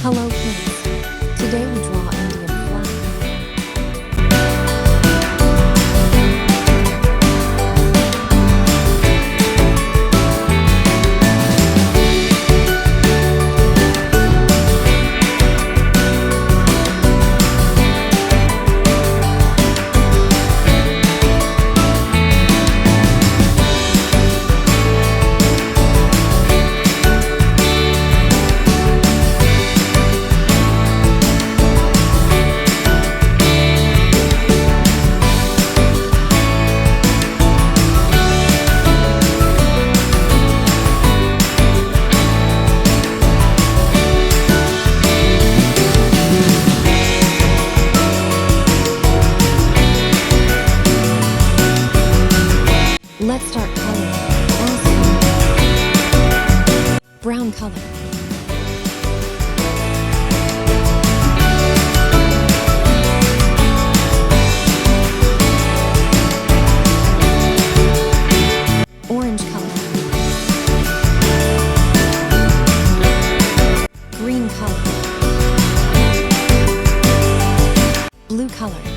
Hello kids. Today we draw Indian flag. Let's start coloring. Brown color. Orange color. Green color. Blue color.